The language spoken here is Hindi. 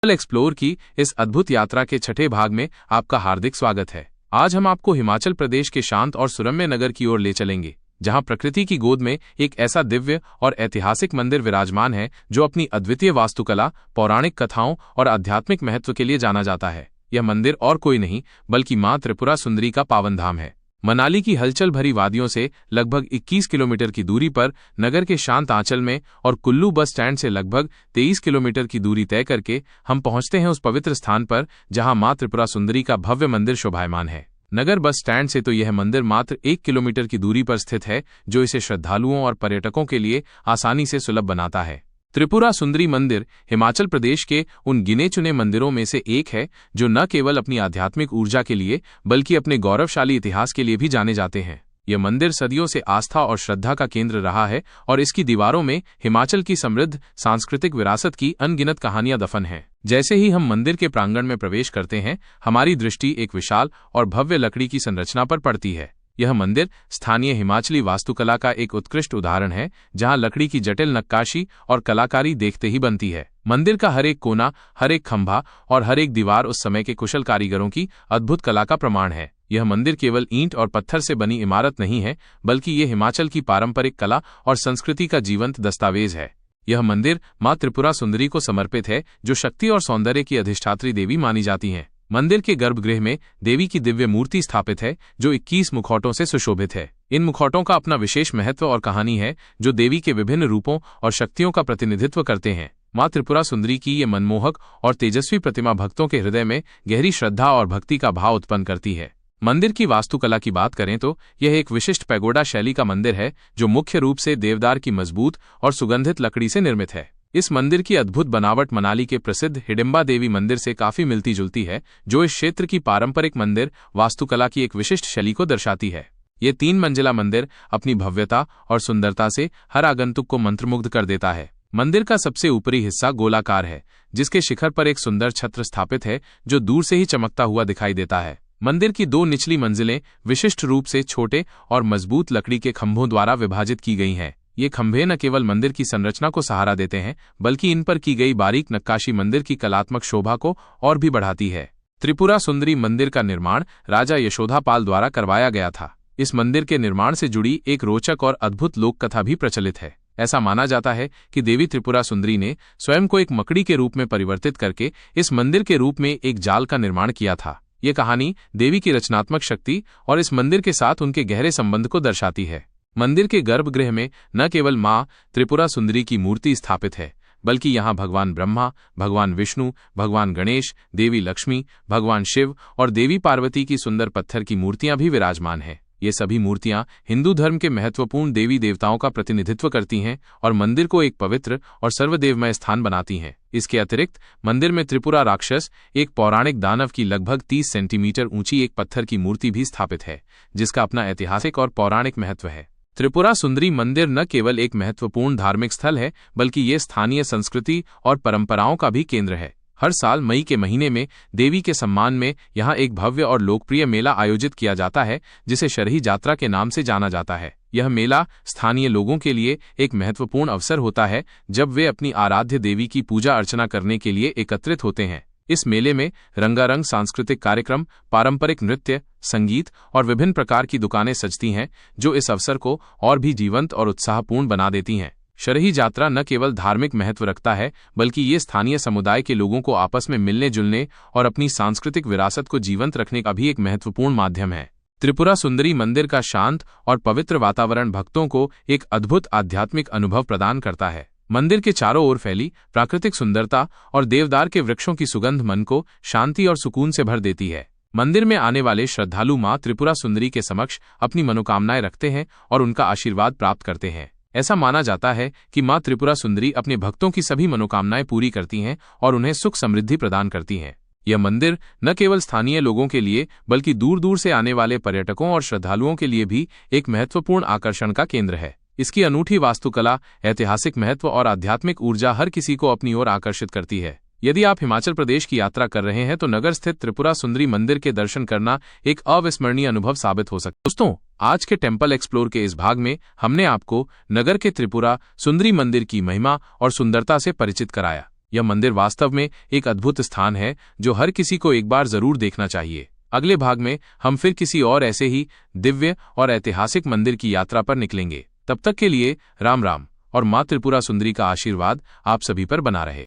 एक्सप्लोर की इस अद्भुत यात्रा के छठे भाग में आपका हार्दिक स्वागत है। आज हम आपको हिमाचल प्रदेश के शांत और सुरम्य नगर की ओर ले चलेंगे, जहां प्रकृति की गोद में एक ऐसा दिव्य और ऐतिहासिक मंदिर विराजमान है जो अपनी अद्वितीय वास्तुकला, पौराणिक कथाओं और आध्यात्मिक महत्व के लिए जाना जाता है। यह मंदिर और कोई नहीं बल्कि मां त्रिपुरा सुंदरी का पावन धाम है। मनाली की हलचल भरी वादियों से लगभग 21 किलोमीटर की दूरी पर नगर के शांत आंचल में और कुल्लू बस स्टैंड से लगभग 23 किलोमीटर की दूरी तय करके हम पहुंचते हैं उस पवित्र स्थान पर जहां मां त्रिपुरा सुंदरी का भव्य मंदिर शोभायमान है। नगर बस स्टैंड से तो यह मंदिर मात्र 1 किलोमीटर की दूरी पर स्थित है, जो इसे श्रद्धालुओं और पर्यटकों के लिए आसानी से सुलभ बनाता है। त्रिपुरा सुंदरी मंदिर हिमाचल प्रदेश के उन गिने चुने मंदिरों में से एक है जो न केवल अपनी आध्यात्मिक ऊर्जा के लिए बल्कि अपने गौरवशाली इतिहास के लिए भी जाने जाते हैं। यह मंदिर सदियों से आस्था और श्रद्धा का केंद्र रहा है और इसकी दीवारों में हिमाचल की समृद्ध सांस्कृतिक विरासत की अनगिनत कहानियां दफन हैं। जैसे ही हम मंदिर के प्रांगण में प्रवेश करते हैं, हमारी दृष्टि एक विशाल और भव्य लकड़ी की संरचना पर पड़ती है। यह मंदिर स्थानीय हिमाचली वास्तुकला का एक उत्कृष्ट उदाहरण है, जहां लकड़ी की जटिल नक्काशी और कलाकारी देखते ही बनती है। मंदिर का हर एक कोना, हर एक खंभा और हर एक दीवार उस समय के कुशल कारीगरों की अद्भुत कला का प्रमाण है। यह मंदिर केवल ईंट और पत्थर से बनी इमारत नहीं है, बल्कि ये हिमाचल की पारंपरिक कला और संस्कृति का जीवंत दस्तावेज है। यह मंदिर मां त्रिपुरा सुंदरी को समर्पित है, जो शक्ति और सौंदर्य की अधिष्ठात्री देवी मानी जाती हैं। मंदिर के गर्भगृह में देवी की दिव्य मूर्ति स्थापित है, जो 21 मुखौटों से सुशोभित है। इन मुखौटों का अपना विशेष महत्व और कहानी है, जो देवी के विभिन्न रूपों और शक्तियों का प्रतिनिधित्व करते हैं। मां त्रिपुरा सुंदरी की ये मनमोहक और तेजस्वी प्रतिमा भक्तों के हृदय में गहरी श्रद्धा और भक्ति का भाव उत्पन्न करती है। मंदिर की वास्तुकला की बात करें तो यह एक विशिष्ट पैगोडा शैली का मंदिर है, जो मुख्य रूप से देवदार की मजबूत और सुगंधित लकड़ी से निर्मित है। इस मंदिर की अद्भुत बनावट मनाली के प्रसिद्ध हिडिंबा देवी मंदिर से काफी मिलती जुलती है, जो इस क्षेत्र की पारंपरिक मंदिर वास्तुकला की एक विशिष्ट शैली को दर्शाती है। ये 3 मंजिला मंदिर अपनी भव्यता और सुंदरता से हर आगंतुक को मंत्रमुग्ध कर देता है। मंदिर का सबसे ऊपरी हिस्सा गोलाकार है, जिसके शिखर पर एक सुंदर छत्र स्थापित है, जो दूर से ही चमकता हुआ दिखाई देता है। मंदिर की 2 निचली मंजिलें विशिष्ट रूप से छोटे और मजबूत लकड़ी के खंभों द्वारा विभाजित की गई हैं। ये खंभे न केवल मंदिर की संरचना को सहारा देते हैं, बल्कि इन पर की गई बारीक नक्काशी मंदिर की कलात्मक शोभा को और भी बढ़ाती है। त्रिपुरा सुंदरी मंदिर का निर्माण राजा यशोधापाल द्वारा करवाया गया था। इस मंदिर के निर्माण से जुड़ी एक रोचक और अद्भुत लोक कथा भी प्रचलित है। ऐसा माना जाता है कि देवी त्रिपुरा सुंदरी ने स्वयं को एक मकड़ी के रूप में परिवर्तित करके इस मंदिर के रूप में एक जाल का निर्माण किया था। ये कहानी देवी की रचनात्मक शक्ति और इस मंदिर के साथ उनके गहरे संबंध को दर्शाती है। मंदिर के गर्भगृह में न केवल मां त्रिपुरा सुंदरी की मूर्ति स्थापित है, बल्कि यहां भगवान ब्रह्मा, भगवान विष्णु, भगवान गणेश, देवी लक्ष्मी, भगवान शिव और देवी पार्वती की सुंदर पत्थर की मूर्तियां भी विराजमान हैं। ये सभी मूर्तियां हिंदू धर्म के महत्वपूर्ण देवी देवताओं का प्रतिनिधित्व करती हैं और मंदिर को एक पवित्र और सर्वदेवमय स्थान बनाती हैं। इसके अतिरिक्त मंदिर में त्रिपुरा राक्षस, एक पौराणिक दानव की लगभग 30 सेंटीमीटर ऊंची एक पत्थर की मूर्ति भी स्थापित है, जिसका अपना ऐतिहासिक और पौराणिक महत्व है। त्रिपुरा सुंदरी मंदिर न केवल एक महत्वपूर्ण धार्मिक स्थल है, बल्कि ये स्थानीय संस्कृति और परंपराओं का भी केंद्र है। हर साल मई के महीने में देवी के सम्मान में यहाँ एक भव्य और लोकप्रिय मेला आयोजित किया जाता है, जिसे शरही यात्रा के नाम से जाना जाता है। यह मेला स्थानीय लोगों के लिए एक महत्वपूर्ण अवसर होता है, जब वे अपनी आराध्य देवी की पूजा अर्चना करने के लिए एकत्रित होते हैं। इस मेले में रंगारंग सांस्कृतिक कार्यक्रम, पारंपरिक नृत्य, संगीत और विभिन्न प्रकार की दुकानें सजती हैं, जो इस अवसर को और भी जीवंत और उत्साहपूर्ण बना देती हैं। शरही यात्रा न केवल धार्मिक महत्व रखता है, बल्कि ये स्थानीय समुदाय के लोगों को आपस में मिलने जुलने और अपनी सांस्कृतिक विरासत को जीवंत रखने का भी एक महत्वपूर्ण माध्यम है। त्रिपुरा सुंदरी मंदिर का शांत और पवित्र वातावरण भक्तों को एक अद्भुत आध्यात्मिक अनुभव प्रदान करता है। मंदिर के चारों ओर फैली प्राकृतिक सुंदरता और देवदार के वृक्षों की सुगंध मन को शांति और सुकून से भर देती है। मंदिर में आने वाले श्रद्धालु मां त्रिपुरा सुंदरी के समक्ष अपनी मनोकामनाएं रखते हैं और उनका आशीर्वाद प्राप्त करते हैं। ऐसा माना जाता है कि मां त्रिपुरा सुंदरी अपने भक्तों की सभी मनोकामनाएं पूरी करती हैं और उन्हें सुख समृद्धि प्रदान करती हैं। यह मंदिर न केवल स्थानीय लोगों के लिए, बल्कि दूर दूर से आने वाले पर्यटकों और श्रद्धालुओं के लिए भी एक महत्वपूर्ण आकर्षण का केंद्र है। इसकी अनूठी वास्तुकला, ऐतिहासिक महत्व और आध्यात्मिक ऊर्जा हर किसी को अपनी ओर आकर्षित करती है। यदि आप हिमाचल प्रदेश की यात्रा कर रहे हैं तो नगर स्थित त्रिपुरा सुंदरी मंदिर के दर्शन करना एक अविस्मरणीय अनुभव साबित हो सकता है। दोस्तों, आज के टेम्पल एक्सप्लोर के इस भाग में हमने आपको नगर के त्रिपुरा सुंदरी मंदिर की महिमा और सुंदरता से परिचित कराया। यह मंदिर वास्तव में एक अद्भुत स्थान है जो हर किसी को एक बार जरूर देखना चाहिए। अगले भाग में हम फिर किसी और ऐसे ही दिव्य और ऐतिहासिक मंदिर की यात्रा पर निकलेंगे। तब तक के लिए राम राम और माँ त्रिपुरा सुंदरी का आशीर्वाद आप सभी पर बना रहे।